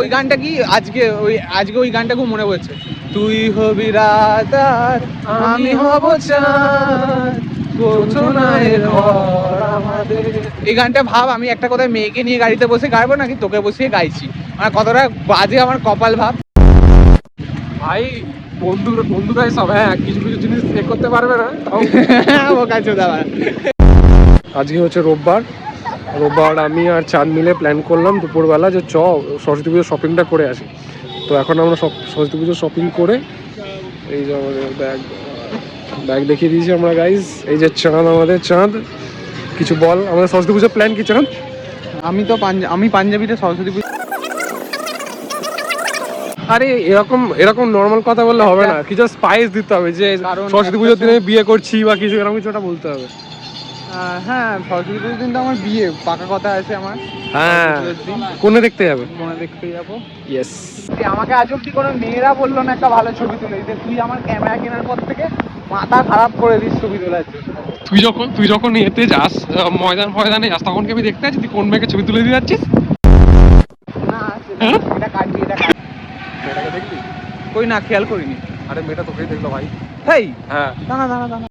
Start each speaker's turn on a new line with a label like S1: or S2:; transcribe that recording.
S1: ওই গানটা কি আজকে ওই গানটা খুব মনে পড়ছে। তুই হবি রাত আর আমি হব চাঁদ, এই গানটা ভাব আমি একটা কোথায় মেয়েকে নিয়ে গাড়িতে বসে গাইবো নাকি তোকে বসিয়ে গাইছি, মানে কতটা বাজে আমার কপাল ভাব।
S2: ভাই বন্ধুরাই সব, হ্যাঁ কিছু কিছু জিনিস চেক করতে পারবে না।
S1: ও কাছে দাঁড়া।
S2: আজকে হচ্ছে রোববার আমি আর চাঁদ মিলে প্ল্যান করলাম দুপুরবেলা যে সরস্বতী পুজোর শপিংটা করে আসি। তো এখন আমরা সরস্বতী পুজোর শপিং করে এই যে আমাদের ব্যাগ দেখিয়ে দিয়েছি আমরা গাইজ। এই যে চাঁদ, আমাদের চাঁদ, কিছু বল আমাদের সরস্বতী পুজোর প্ল্যান কি চাঁদ?
S1: আমি পাঞ্জাবিতে সরস্বতী পুজো।
S2: আরে এরকম নর্মাল কথা বললে হবে না, কিছু স্পাইস দিতে হবে যে সরস্বতী পুজোর দিনে বিয়ে করছি বা কিছু এরকম কিছু একটা বলতে হবে।
S1: হ্যাঁ সরস্বতী পুজোর দিন তো আমার বিয়ে পাকা কথা আছে আমার।
S2: হ্যাঁ কোনে দেখতে যাবে?
S1: কোনে দেখতে যাবো।
S2: ইয়েস।
S1: আমাকে আজ অব্দি কোনো মেয়েরা বললো না একটা ভালো ছবি তুলে দিতে। তুই আমার ক্যামেরা কেনার পর থেকে মাথা খারাপ করে দিস ছবি তোলার জন্য।
S2: তুই যখন এতে যাস ময়দানে যাস তখন কি আমি দেখতে আছি তুই কোন মেয়েকে ছবি তুলে দিয়ে যাচ্ছিস?
S1: না এটা কাটবি,
S2: মেয়েটাকে দেখলি?
S1: কই না খেয়াল করিনি।
S2: আরে মেয়েটা তোকেই দেখলো ভাই।
S1: হেই
S2: হ্যাঁ
S1: দাঁড়া